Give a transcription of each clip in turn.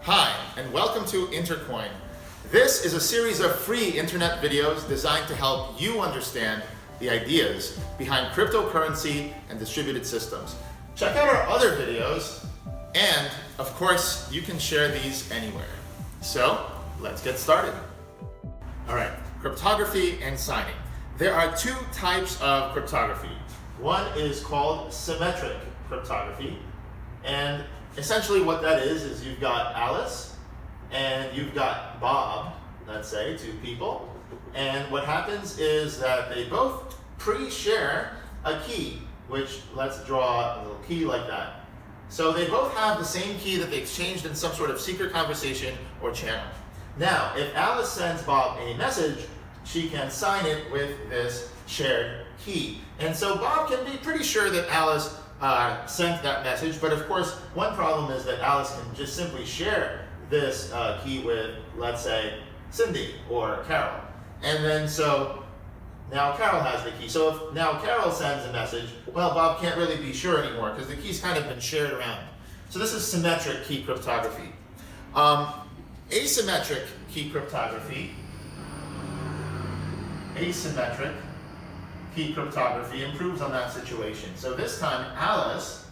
Hi, and welcome to Intercoin. This is a series of free internet videos designed to help you understand the ideas behind cryptocurrency and distributed systems. Check out our other videos, and of course, you can share these anywhere. So, let's get started. All right, cryptography and signing. There are two types of cryptography. One is called symmetric cryptography, and essentially what that is you've got Alice and you've got Bob, let's say, two people, and what happens is that they both pre-share a key, which let's draw a little key like that. So they both have the same key that they exchanged in some sort of secret conversation or channel. Now, if Alice sends Bob a message, she can sign it with this shared key. And so Bob can be pretty sure that Alice sent that message, but of course, one problem is that Alice can just simply share this key with, let's say, Cindy or Carol. And then so now Carol has the key. So if now Carol sends a message, well, Bob can't really be sure anymore because the key's kind of been shared around. So this is symmetric key cryptography. Asymmetric key cryptography. Asymmetric key cryptography improves on that situation. So this time, Alice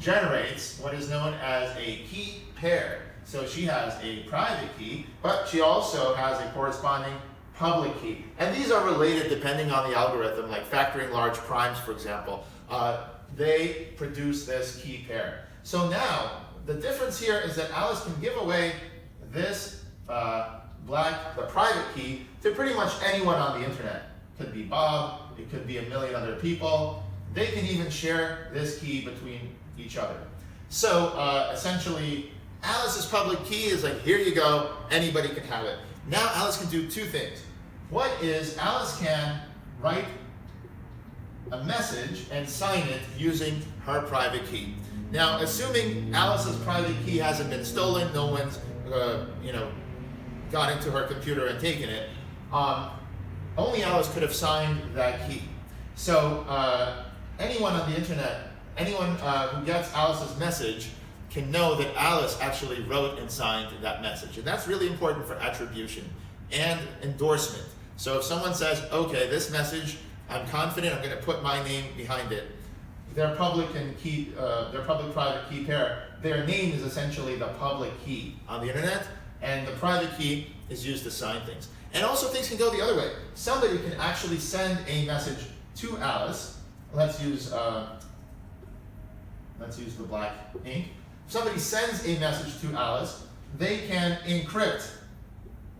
generates what is known as a key pair. So she has a private key, but she also has a corresponding public key. And these are related depending on the algorithm, like factoring large primes, for example. They produce this key pair. So now, the difference here is that Alice can give away this the private key to pretty much anyone on the internet. It could be Bob, it could be a million other people. They can even share this key between each other. So essentially, Alice's public key is like, here you go, anybody can have it. Now Alice can do two things. One is Alice can write a message and sign it using her private key. Now, assuming Alice's private key hasn't been stolen, no one's got into her computer and taken it, only Alice could have signed that key. So anyone on the internet, anyone who gets Alice's message can know that Alice actually wrote and signed that message. And that's really important for attribution and endorsement. So if someone says, okay, this message, I'm confident I'm going to put my name behind it, their public-private key pair, their name is essentially the public key on the internet, and the private key is used to sign things. And also things can go the other way. Somebody can actually send a message to Alice. Let's use the black ink. If somebody sends a message to Alice, they can encrypt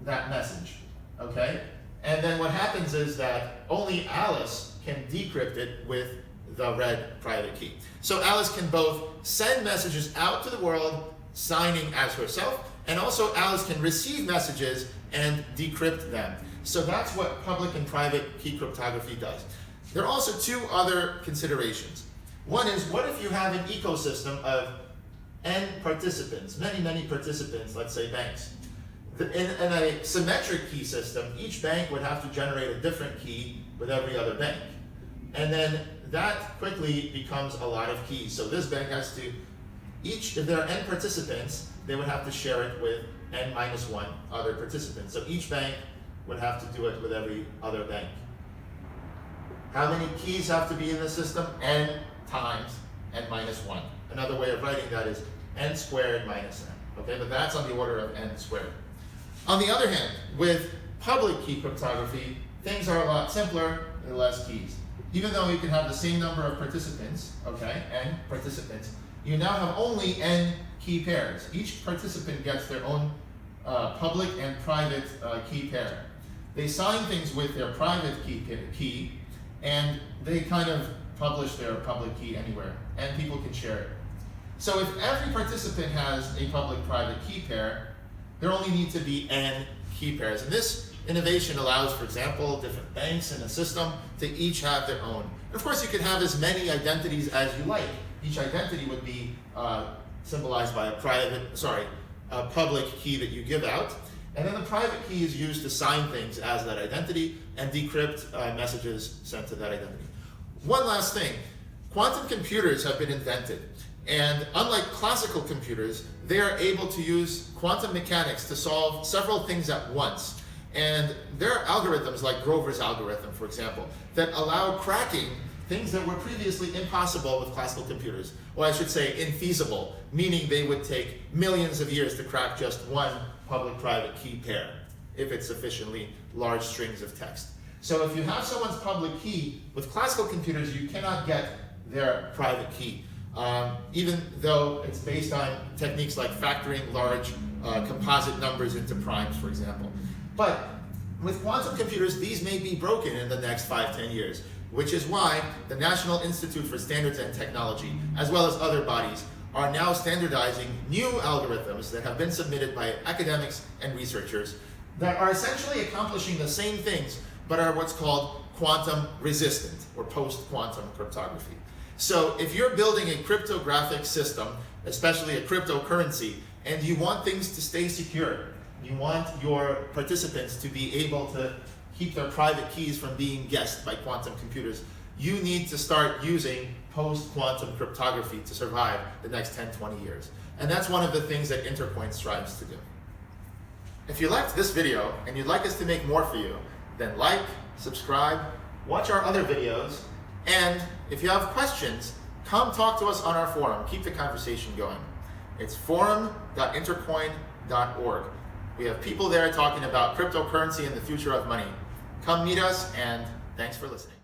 that message, okay? And then what happens is that only Alice can decrypt it with the red private key. So Alice can both send messages out to the world, signing as herself, and also Alice can receive messages and decrypt them. So that's what public and private key cryptography does. There are also two other considerations. One is, what if you have an ecosystem of n participants, many participants, let's say banks. In a symmetric key system, each bank would have to generate a different key with every other bank. And then that quickly becomes a lot of keys. So this bank has to, if there are n participants, they would have to share it with n-1 other participants. So each bank would have to do it with every other bank. How many keys have to be in the system? N times n-1. Another way of writing that is n squared minus n. Okay, but that's on the order of n squared. On the other hand, with public key cryptography, things are a lot simpler and less keys. Even though you can have the same number of participants, okay, n participants, you now have only n key pairs. Each participant gets their own public and private key pair. They sign things with their private key, and they kind of publish their public key anywhere, and people can share it. So if every participant has a public-private key pair, there only need to be n key pairs. And this innovation allows, for example, different banks in a system to each have their own. And of course, you can have as many identities as you like. Each identity would be symbolized by a public key that you give out. And then the private key is used to sign things as that identity and decrypt messages sent to that identity. One last thing. Quantum computers have been invented. And unlike classical computers, they are able to use quantum mechanics to solve several things at once. And there are algorithms like Grover's algorithm, for example, that allow cracking things that were previously impossible with classical computers. Or I should say infeasible, meaning they would take millions of years to crack just one public-private key pair, if it's sufficiently large strings of text. So if you have someone's public key, with classical computers you cannot get their private key, even though it's based on techniques like factoring large composite numbers into primes, for example. But with quantum computers, these may be broken in the next 5-10 years, which is why the National Institute for Standards and Technology, as well as other bodies, are now standardizing new algorithms that have been submitted by academics and researchers that are essentially accomplishing the same things, but are what's called quantum resistant or post-quantum cryptography. So if you're building a cryptographic system, especially a cryptocurrency, and you want things to stay secure, you want your participants to be able to keep their private keys from being guessed by quantum computers, you need to start using post-quantum cryptography to survive the next 10-20 years. And that's one of the things that Intercoin strives to do. If you liked this video and you'd like us to make more for you, then like, subscribe, watch our other videos, and if you have questions, come talk to us on our forum. Keep the conversation going. It's forum.intercoin.org. We have people there talking about cryptocurrency and the future of money. Come meet us, and thanks for listening.